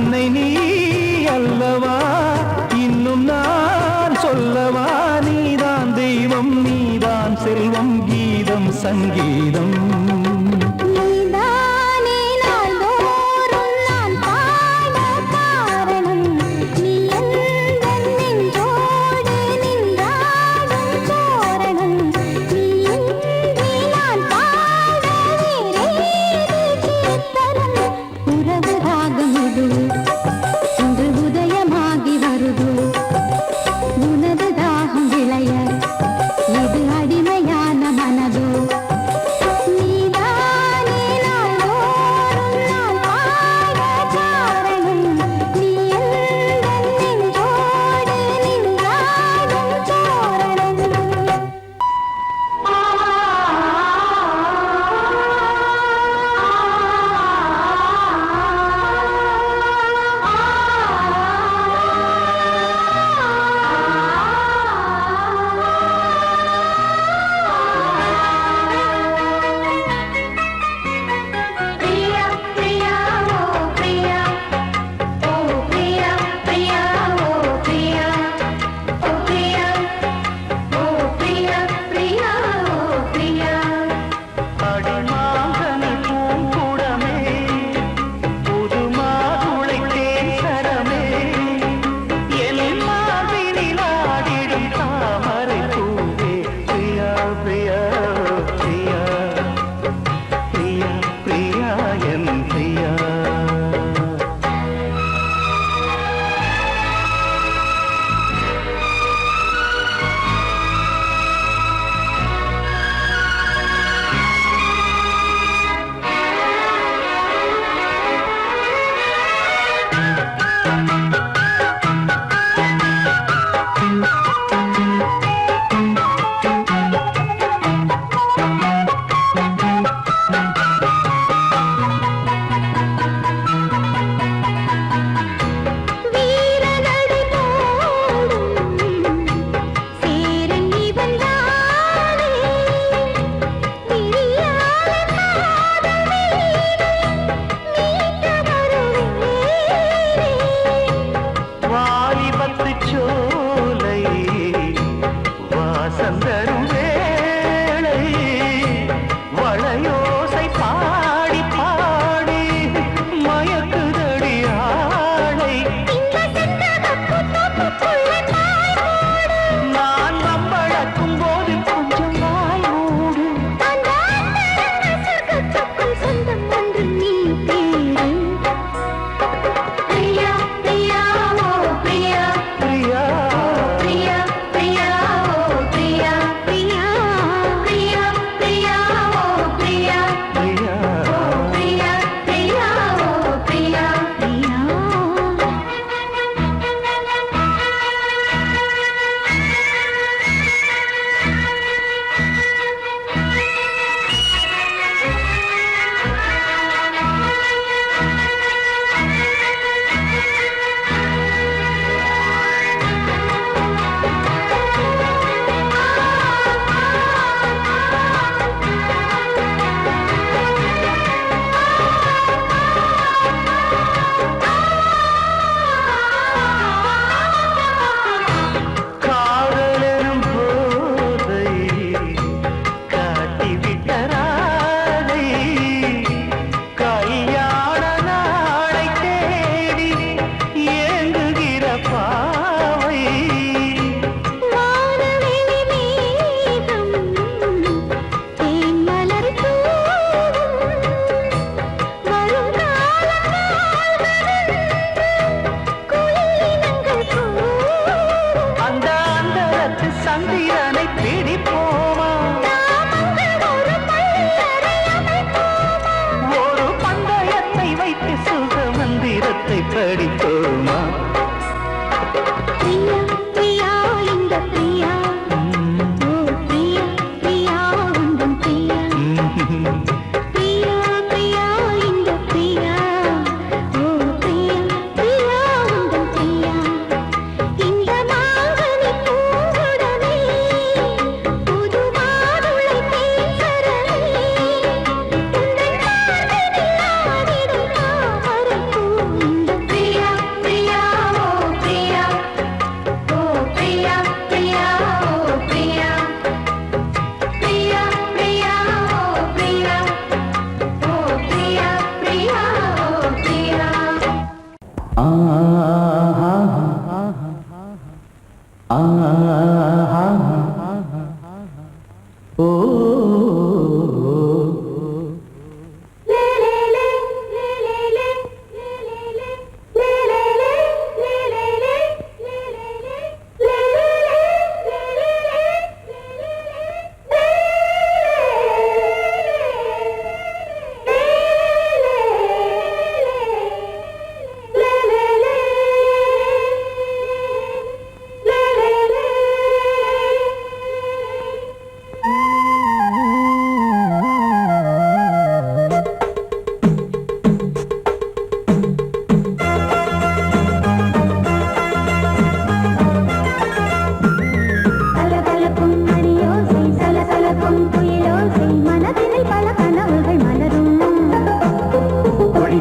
அன்னை நீ அல்லவா இன்னும் நான் சொல்லவா நீதான் தெய்வம் நீதான் செல்வம் கீதம் சங்கீதம்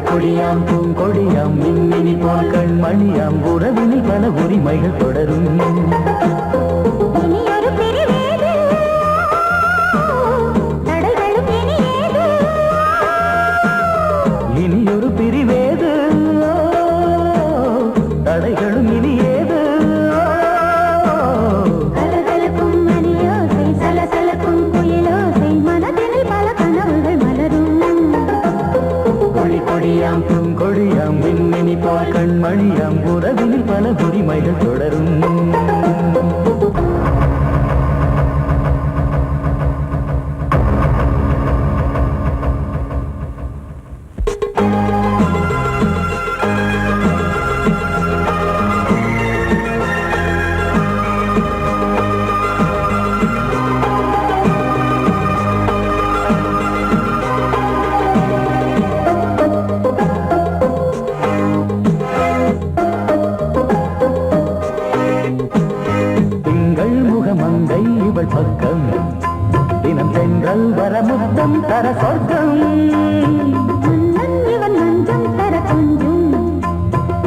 கொடியாம் பூங்கொடியாம் மின்மினி போல் கண்மணியாம் உறவினில் பல உரிமைகள் தொடரும். இனியொரு பிரிவேது தடைகளும் இனியேது. கொடியாம் பூங்கொடியாம் மின்மினி போல் கண்மணியாம் உறவினில் பல உரிமைகள் தொடரும். மங்கை இவள் பக்கம் தினம் சென்றல் வர முத்தம் தர சொர்க்கம். இவன் மஞ்சம் தர கொஞ்சம்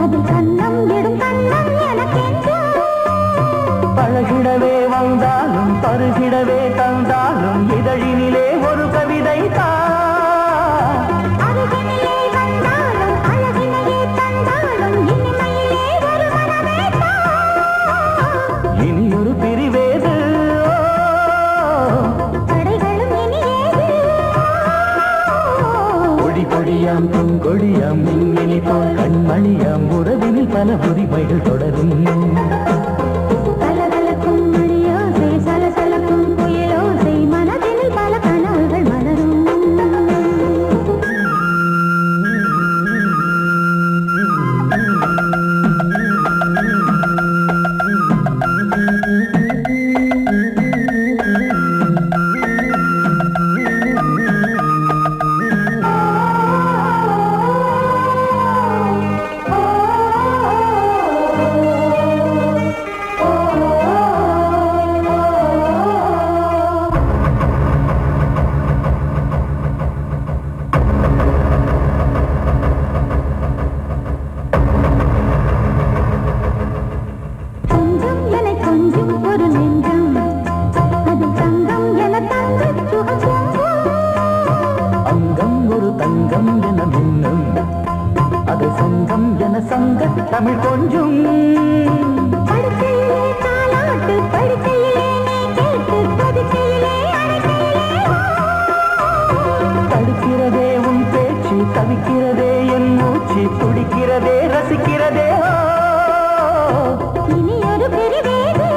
அதில் கண்ணம் இடும் கண்ணம் எனக்கென்றும். பழகிடவே வந்தாலும் பருகிடவே தந்தாலும் இதழினிலே ஒரு கவிதை தான். இனியொரு பிரிவேது கொடியாம் பூங்கொடியாம் மின்மினி போல் கண்மணியாம் உறவினில் பல உரிமைகள் தொடரும். கலகலக்கும் மணியோசை சலசலக்கும் குயிலோசை மனதினில் பல கனவுகள் மலரும். தங்கம் என மின்னும் அது சங்கம் என சங்க தமிழ் கொஞ்சம். தடுக்கிறதே உன் பேச்சு தவிக்கிறதே என் மூச்சு துடிக்கிறதே ரசிக்கிறதே. இனியொரு பிரிவேது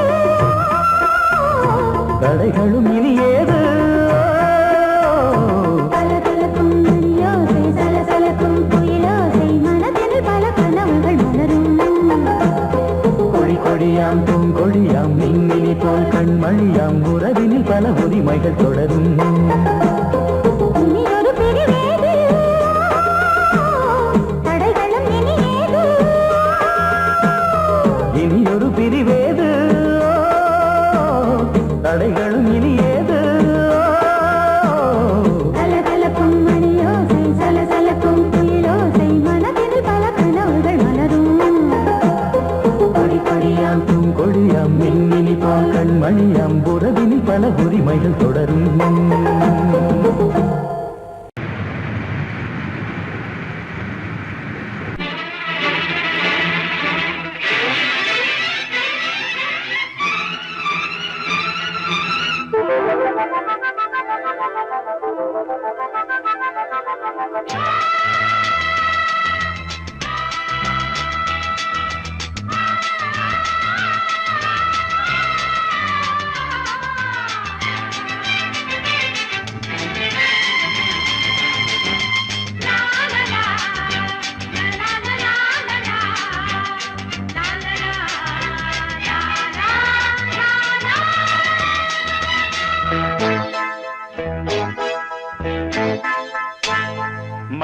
தடைகளும் இனியேது. கொடியாம் பூங்கொடியாம் மின்மினி போல் கண்மணியாம் உறவினில் பல உரிமைகள் தொடரும். இனியொரு பிரிவேது தடைகளும் இனியேது. இனியொரு பிரிவேது தடைகளும் இனியேது. கலகலக்கும் மணியோசை சலசலக்கும் குயிலோசை மனதில் பல கனவுகள் மலரும். கொடியாம் பூங்கொடியாம் மின்மினி போல் கண்மணியாம் உறவினில் பல உரிமைகள் தொடரும்.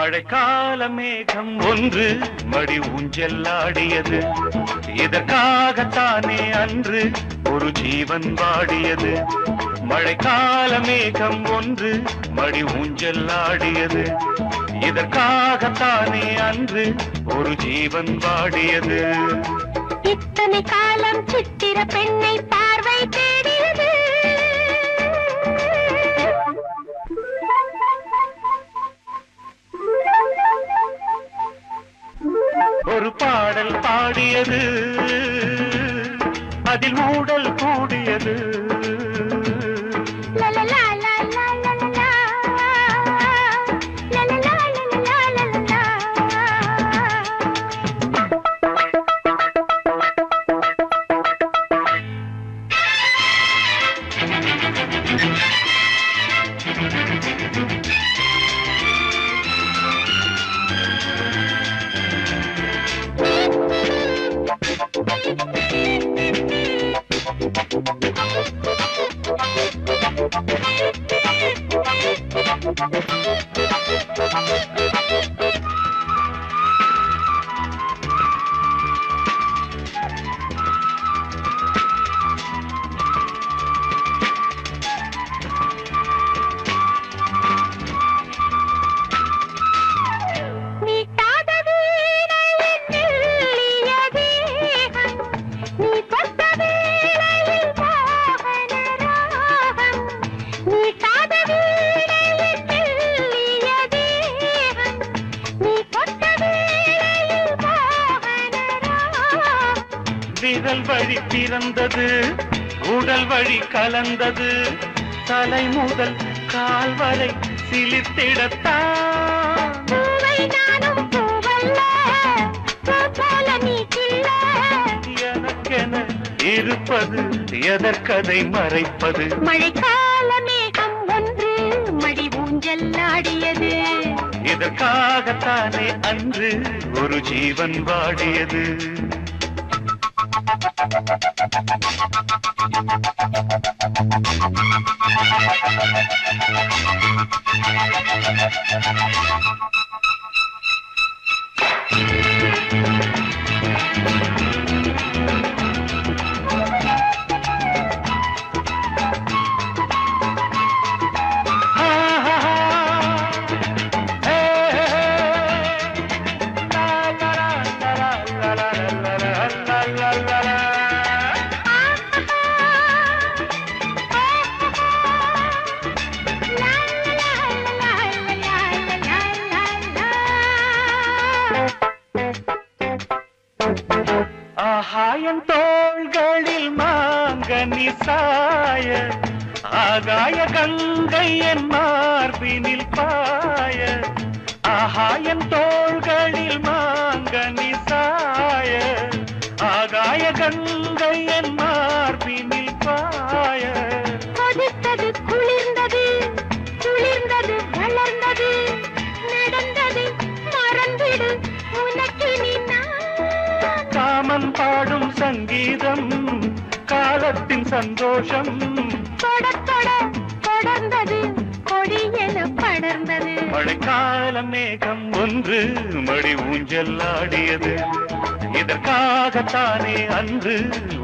மழைக்கால மேகம் ஒன்று மடி ஊஞ்செல்லாடியது. இதற்காகத்தானே அன்று ஒரு ஜீவன் வாடியது. மழைக்கால மேகம் ஒன்று மடி ஊஞ்செல்லாடியது. இதற்காகத்தானே அன்று ஒரு ஜீவன் வாடியது. இத்தனை காலம் சித்திர பெண்ணை பார்வை தேடியது. ஒரு பாடல் பாடியது, அதில் ஊடல் கூடியது. விரல் வழி பிறந்தது, உடல் வழி கலந்தது. தலை முதல் கால் வரை சிலிர்த்திடத்தான். எனக்கென இருப்பது எதற்கதை மறைப்பது? மழைக்கால மேகம் ஒன்று மடி ஊஞ்செல்லாடியது. இதற்காகத்தானே அன்று ஒரு ஜீவன் வாடியது. ஆகாயம் தோள்களில் மாங்கனி சாய, ஆகாய கங்கை என் மார்பினில் பாய. ஆகாயம் தோள்களில் மாங்கனி சாய, ஆகாய கங்கை என் மார்பினில் பாய. கொதித்தது, குளிர்ந்தது, குளிர்ந்தது, வளர்ந்தது, நடந்தது, மறந்திடு உனக்கு நீ. காமன் பாடும் சங்கீதம், காலத்தின் சந்தோஷம். தொடர்ந்தது, கொடியென படர்ந்தது. மழைக்கால மேகம் ஒன்று மடி ஊஞ்செல்லாடியது. இதற்காகத்தானே அன்று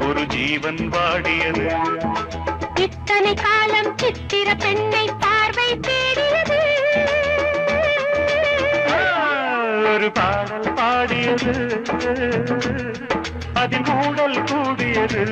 ஒரு ஜீவன் வாடியது. இத்தனை காலம் சித்திர பெண்ணை பார்வை தேடியது. ஒரு பாடல் பாடியது, அதில் ஊடல் கூடியது.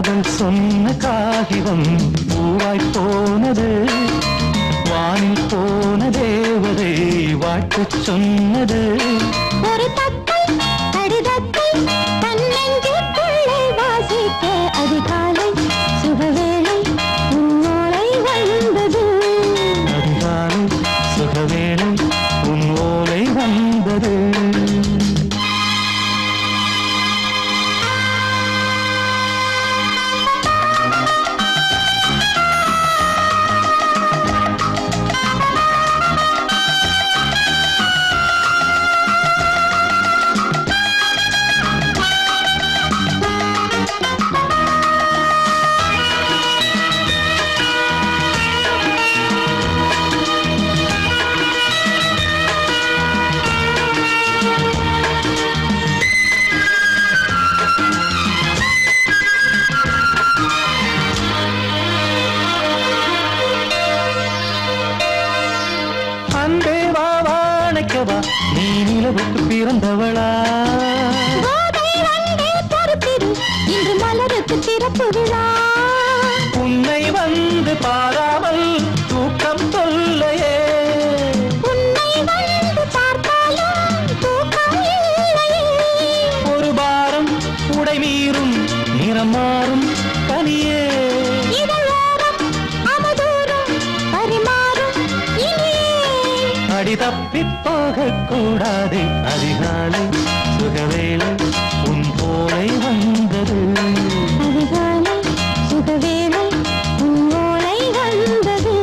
காதல் சொன்ன காகிதம் பூவாய் போனது, வானில் போன தேவதை வாழ்த்து சொன்னது. ஒரு தத்தை கடிதத்தை தன்னெஞ்சுக்குள்ளே வாசிக்க அதிகாலை சுகவேளை உன்னோலை வந்தது. அதிகாலை சுகவேளை உன் ஓலை வந்தது. நீ நிலவுக்கு பிறந்தவளா? இன்று மலருக்கு திறப்பு விழா. உன்னை வந்து பாராமல் தூக்கம் சொல்லையே. உன்னை வந்து பார்த்தாலும் தூக்கம் இல்லையே. ஒரு பாரம் உடை மீறும் நிறம் மாறும் கனியே. இதழோரம் அமதூரம் பரிமாறும் இனியே. அடி தப்பி போகக் கூடாது. அதிகாலை சுகவேளை உன் போலை வந்தது. அதிகாலை சுகவேளை உன் ஓலை வந்தது.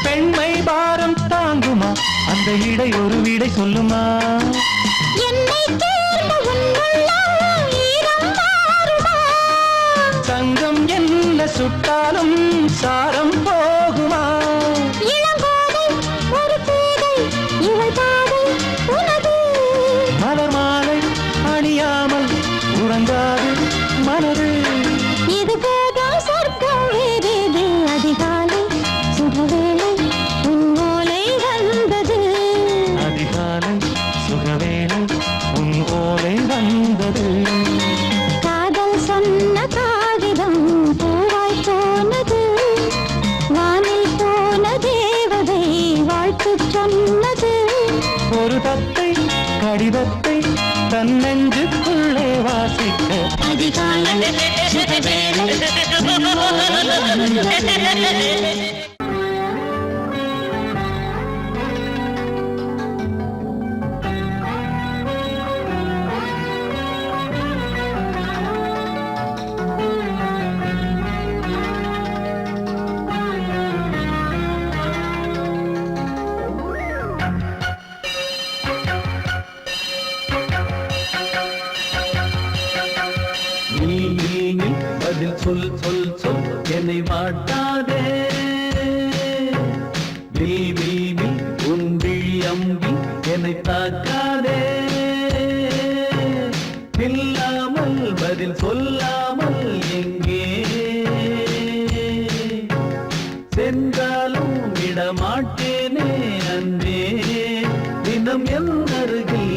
பெண்மை பாரம் தாங்குமா? அந்த இடை ஒரு விடை சொல்லுமா? என்னை தேர்ந்த உன்னுள்ளம் ஈரம் மாறுமா? சங்கம் என்ன சுட்டாலும் சாரம் போகுமா? இளங்கோதை ஒரு பேதை இவள் பாதை உனது. மலர் மாலை அணியாமல் உறங்காது மனது. இது போதும் சொர்க்கம் வேறேது. அதிகாலை சுகவேளை உன் ஓலை வந்தது. அதிகாலை சுகவேளை உன் ஓலை வந்தது. காதல் சொன்ன காகிதம் பூவாய் போனது, வானில் போன தேவதை வாழ்த்து சொன்னது. ஒரு தத்தை கடிதத்தை தன்னெஞ்சுக்குள்ளே வாசிக்க அதிகாலை சுகவேளை உன் ஓலை வந்தது. பதில் சொல் சொல் சொல் என்னை வாட்டாதே. உன் விழி அம்பி என்னை தாக்காதே. இல்லாமல் பதில் சொல்லாமல் எங்கே சென்றாலும் விடமாட்டேனே அன்பே. தினம் என் அருகில்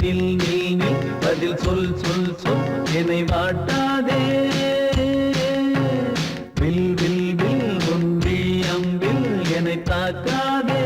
நில் நில் நில். பதில் சொல் சொல் சொல் என்னை வாட்டாதே. வில் வில் வில் உன் விழி அம்பில் என்னை தாக்காதே.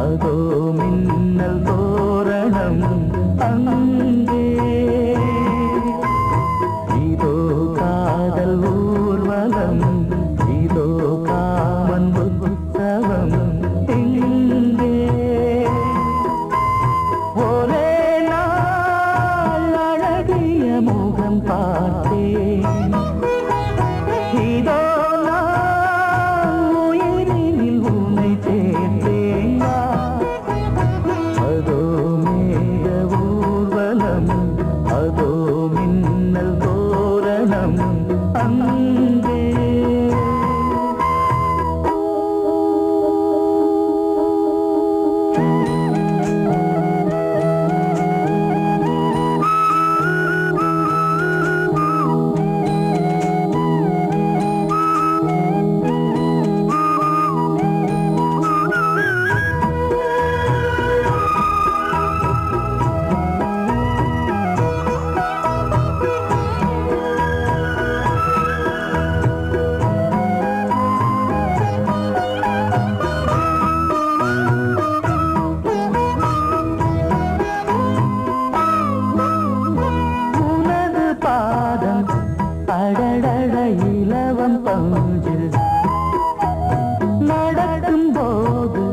அதோ மின்னல் தோரணம் அங்கே இதோ காதல் ஊர்வலம் இதோ காமன் உற்சவம் இங்கே ஒரே நாள் அழகிய முகம் பார்த்தேன் இதோ நான் உயிரினில் உன்னை சேர்த்தேன் அதோ மேக ஊர்வலம் அதோ மின்னல் தோரணம் அங்கே உனது பாதம் அடடட இலவம் பஞ்சு நடக்கும் போது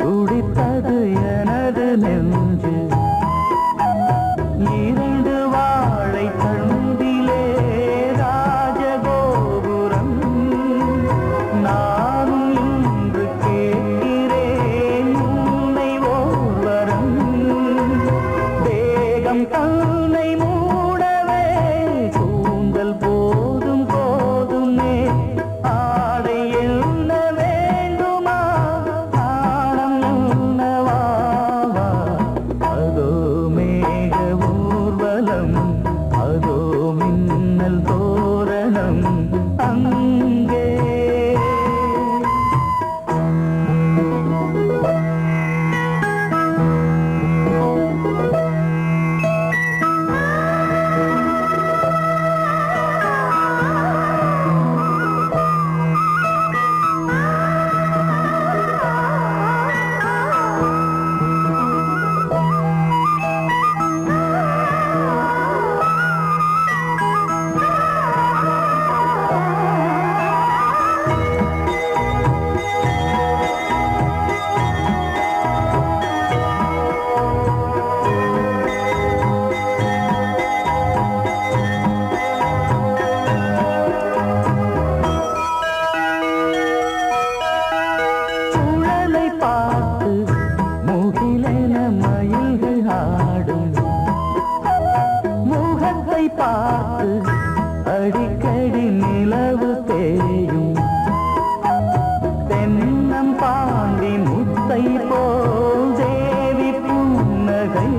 துடித்தது எனது நெஞ்சு இரண்டு வாழை தண்டிலே ராஜகோபுரம் நானும் இன்று கேட்கிறேன் உன்னை ஓர்வரம் தேகம் தன்னை மூடவே கூந்தல் போதும் போதுமே ஆடை என்ன வேண்டுமா ஆடம் என்னவா அதோ மேக ஊர்வலம் அதோ மின்னல் தோரணம் அங்கே சுழலை பார்த்து முகிலென மயில்கள் ஆடும் முகத்தை பார்த்து அடிக்கடி நிலவு தேயும் தென்னம் பாண்டி முத்தை போல் தேவி புன்னகை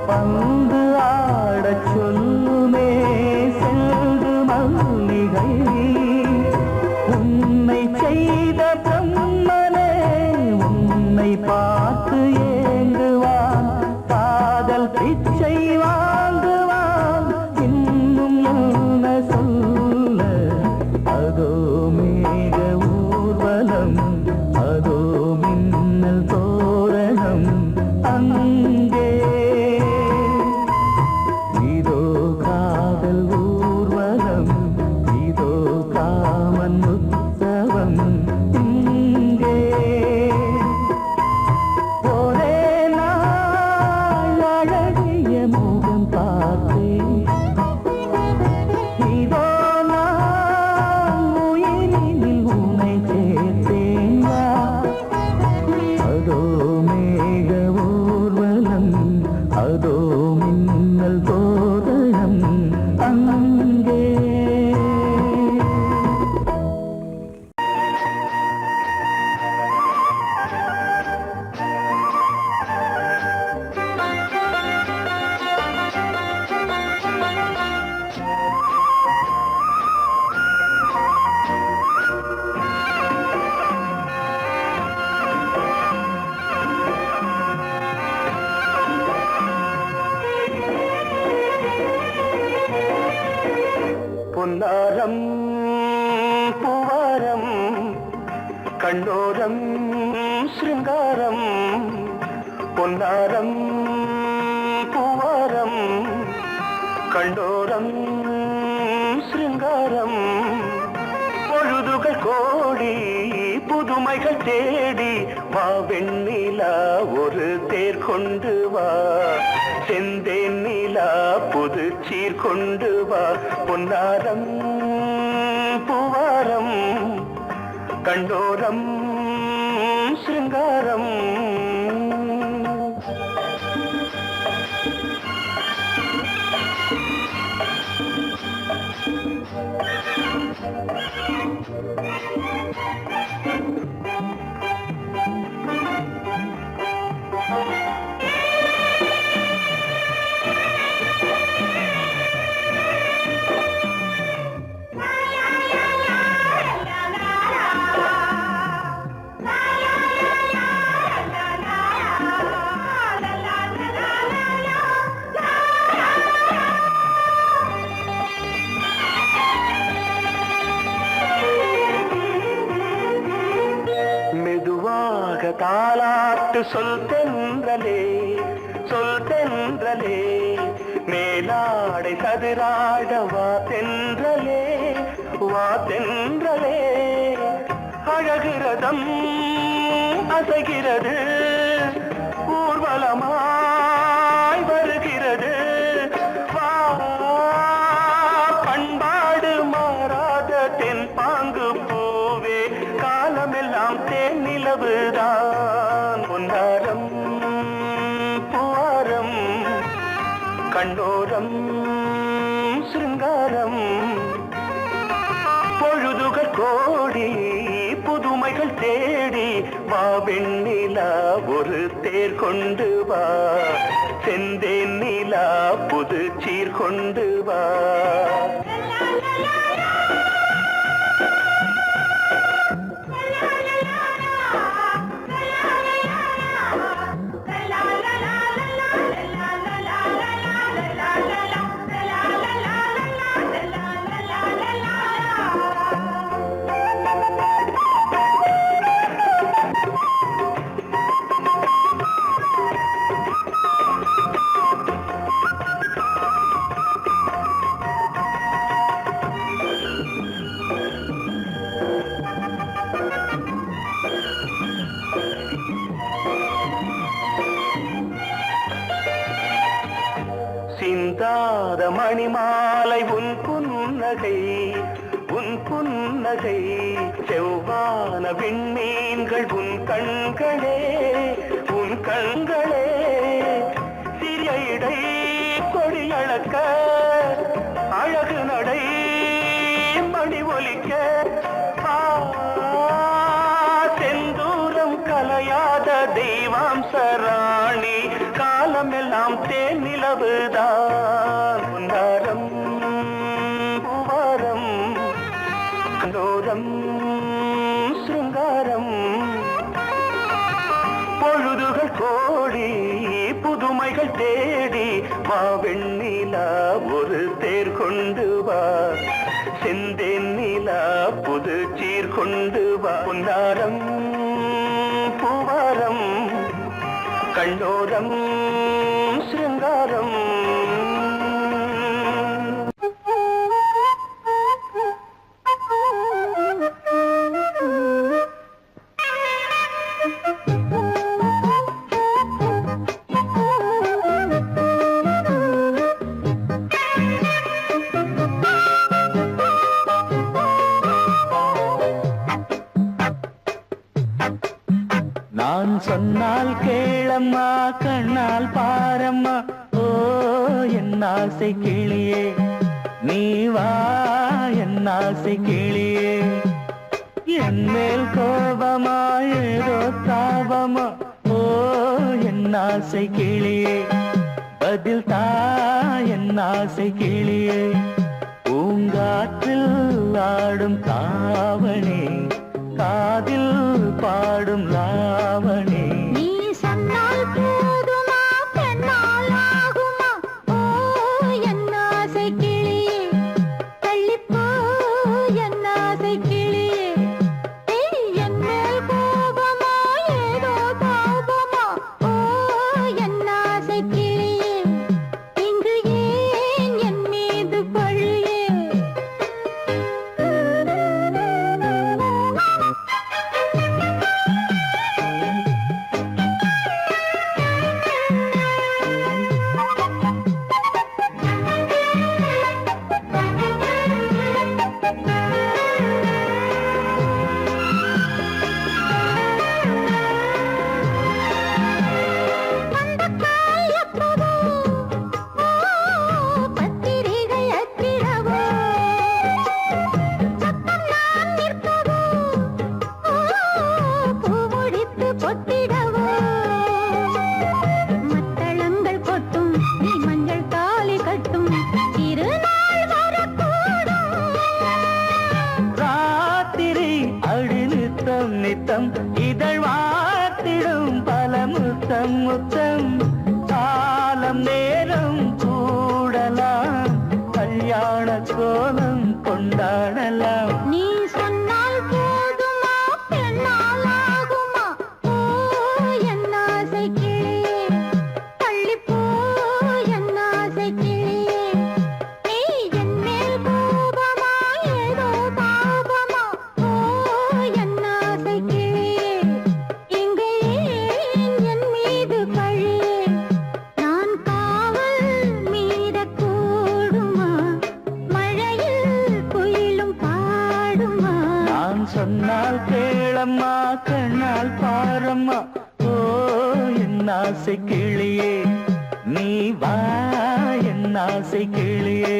பந்து ஆடச் சொல்லுமே செல்து மல்லிகை உன்னை செய்த பிரம்மனே உன்னை பார்த்து ஏங்குவான் காதல் பிச்சை வாங்குவான் இன்னும் என்ன சொல்ல அதோ மேக ஊர்வலம் அதோ மின்னல் தோரணம் அங்கே இதோ காதல் ஊர்வலம் இதோ காமன் உற்சவம் இங்கே ஒரே நாள் அழகிய முகம் பார்த்தேன் இதோ நான் உயிரினில் உன்னை சேர்த்தேன் அதோ மேக ஊர்வலம் அதோ மின்னல் தோரணம் அங்கே பொன்னாரம் பூவாரம் கண்ணோரம் சிங்காரம் பொன்னாரம் பூவாரம் கண்டோரம் சிங்காரம் பொழுதுகள் கோடி புதுமைகள் தேடி வா வெண்ணிலா ஒரு தேர் கொண்டு வா செந்தேன் நிலா புது சீர் கொண்டு வா பொன்னாரம் பூவாரம் கண்டோரம் சிங்காரம் தாலாட்டு சொல் தென்றலே மேலாடை சதுராட வா தென்றலே அழகிறதம் அசைகிறது ஊர்வலமாய் வருகிறது வா பண்பாடு மாறாத தென் பாங்கு பூவே காலமெல்லாம் தேன் நிலவுதான் பொன்னாரம் பூவாரம் கண்டோரம் சிங்காரம் பொழுதுகள் கோடி புதுமைகள் தேடி வா வெண்ணிலா ஒரு தேர் கொண்டு வா செந்தேன் நிலா புது சீர் கொண்டு வா சிந்தாத மணிமாலை உன் புன்னகை செவ்வான விண்மீன்கள் உன் கண்களே சிறிய இடை கொடியளக்க அழகு நடை மணி ஒலிக்க செந்தூரம் கலையாத தெய்வாம்சராணி காலமெல்லாம் தேன் நிலவுதான் பொன்னாரம் பூவாரம் கண்டோரம் சிங்காரம் பொழுதுகள் கோடி புதுமைகள் தேடி வா வெண்ணிலா ஒரு தேர் கொண்டு வா செந்தேன் நிலா புது சீர் கொண்டு வா பொன்னாரம் பூவாரம் கண்டோரம் சிங்காரம் நான் சொன்னால் கேளம்மா கண்ணால் பாரம்மா ஓ என் ஆசை கிளியே நீ வா என் ஆசை கிளியே என் மேல் கோபமா ஏதோ தாபமா ஓ என் ஆசை கிளியே பதில் தா என் ஆசை கிளியே பூங்காற்றில் ஆடும் தாவணி காதில் பாடும் ராவணி நீ சொன்னால் போதுமா பெண்ணால் ஆகுமா ஓ என் ஆசை கிளியே தள்ளிப்போ என் ஆசை கிளியே என் மேல் கோபமா ஏதோ காத்திடவோ மத்தளங்கள் கொட்டும் நீ மஞ்சள் தாலி கட்டும் திருநாள் வரக்கூடும் ராத்திரி அடி நித்தம் நித்தம் இதழ் வாத்திடும் பல முத்தம் முத்தம் காலம் நேரம் கூடலாம் கல்யாண கோலம் கொண்டாடலாம் நீ சொன்னால் போதுமா பெண்ணால் ஆகுமா ஓ என் ஆசை கிளியே தள்ளிப்போ என் ஆசை கிளியே நீ என் மேல் கோபமா ஏதோ தாபமா ஓ என் ஆசை கிளியே இங்கு ஏன் என் மீது பழியே நான் காவல் மீறக்கூடுமா மழையில் குயிலும் பாடுமா நான் சொன்னால் கேளம்மா கண்ணால் பாரம்மா ஓ என் ஆசை கிளியே நீ வா என் ஆசை கிளியே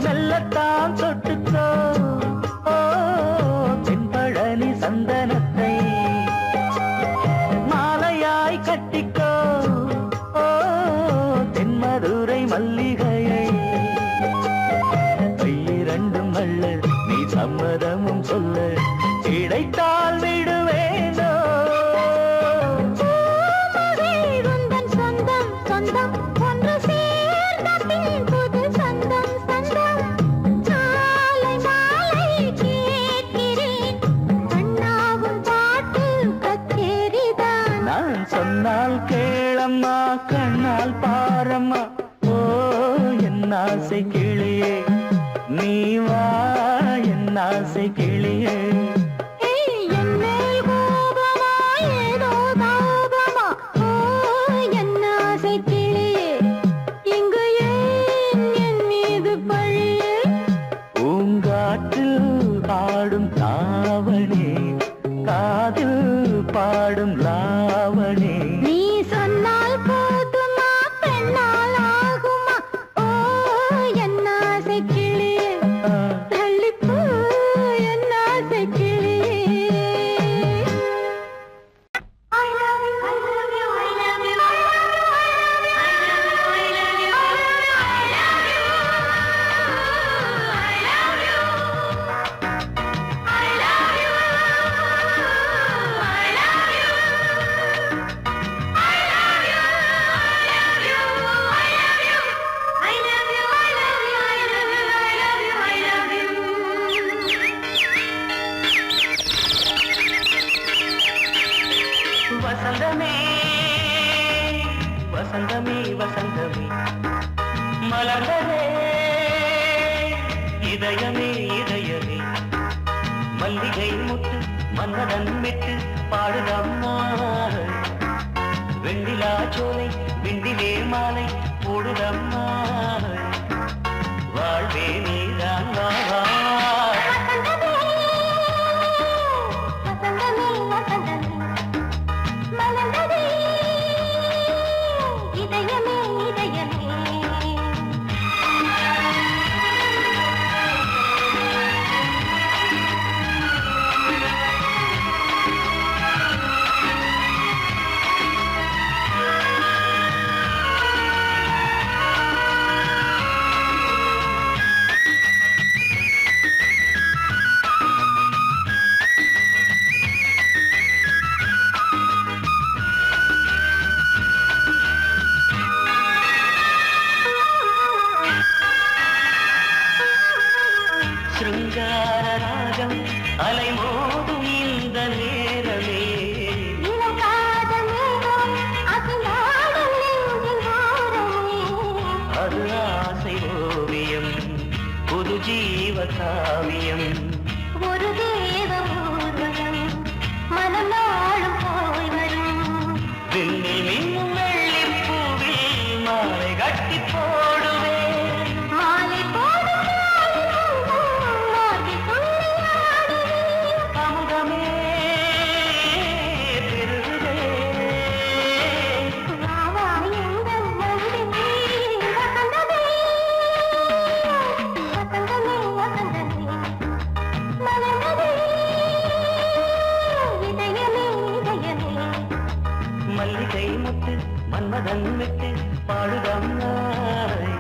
மெல்லத்தான் தொட்டுக்கோ ஓ தென்பழனி சந்தனத்தை மாலையாய் கட்டிக்கோ ஓ தென்மதுரை மல்லிகையை கையிரண்டும் அள்ள நீ சம்மதமும் சொல்ல கிடைத்தால் விடுவேனோ உந்தன் சொந்தம் சொந்தம் ஒன்று சேர்ந்த பின் புது சொந்தம் சொந்தம் மாலை மாலை கேட்கிறேன் கண்ணாவும் பாட்டு கச்சேரிதான் நான் சொன்னால் கேளம்மா கண்ணால் பாரம்மா ஓ என் ஆசை கிளியே நீ வா என் ஆசை கிளியே என் மேல் கோபமா ஏதோ தாபமா ஓ என் ஆசை கிளியே இங்கு ஏன் என் மீது பழியே பூங்காற்றில் பாடும் தாவணி காதில் பாடும் லாவணி நீ சொன்னால் போதுமா பெண்ணால் ஆகுமா ஓ என் ஆசை கிளியே தள்ளிப்போ என் ஆசை கிளியே I love you, I love you, I love you, I love you, I love you, I love you, I love you, I love you. வசந்தமே வசந்தமே வசந்தமே மலர்ந்ததே இதயமே இதயமே மல்லிகை முட்டு மன்னதன் விட்டு பாடுதம்மா வெண்ணிலா சோலை விண்டிலே மாலை போடுதம்மா வாழ்வே நீதான் வா வா. இதயமே இதயமே மின்னில் மின்னும் வெள்ளி பூவில் மாலை கட்டி போடுவேன் மாலை போடும் மாலை துள்ளியாடுவேன் அமுதமே பெருகுதே வாவா எங்கள் நந்தினி வசந்தமே வசந்தமே வசந்தமே மலர்ந்ததே இதயமே இதயமே மல்லிகை முத்து மன்மதன் விட்டு பாடுதம்மாய்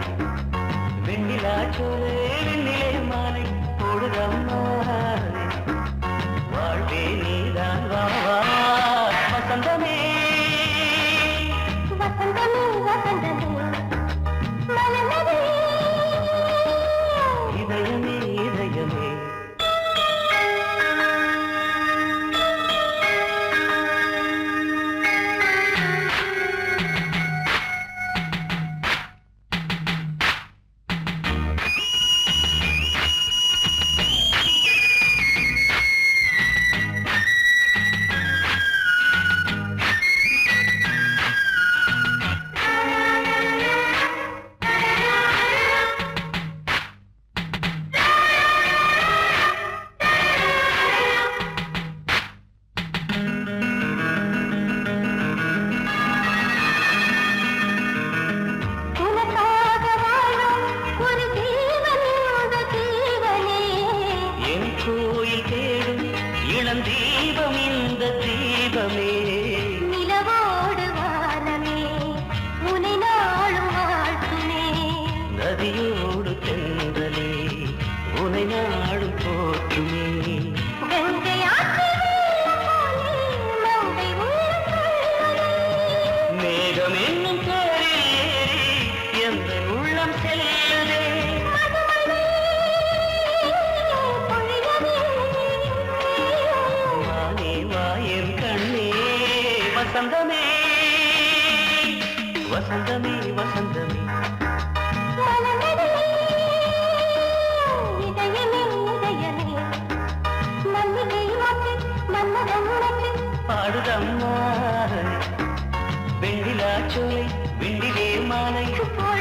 வெண்ணிலா சோலை வெண்ணிலே மாலை போடுதம்மாய் வாழ்வே நீதான் வா வா வசந்தமே வசந்தமே வசந்தமே மலர்ந்ததே இதயமே இதயமே உனக்காக வாழும் ஒரு ஜீவன் இந்த ஜீவனே என் கோயில் தேடும் இளந்தீபம் இந்த தீபமே நிலவோடு வானமே உனை நாளும் வாழ்த்துமே நதியோடு தென்றலே உனை நாடும் போற்றுமே கங்கை ஆற்று வெள்ளம் போலே மங்கை உள்ளம் கொள்ளுதே. மேகம் என்னும் தேரில் ஏறி எந்த உள்ளம் செல்லுதே மதுமலை பொழியவே. வானே வாயன் கண்ணே வசந்தமே வசந்தமே வசந்தமே மலர்ந்ததே இதயமே இதயமே மல்லிகை மொட்டு மன்மதன் மொட்டு பாடுதம்மா வெண்ணிலா சோலை வெண்ணிலே மாலை போடுதம்மா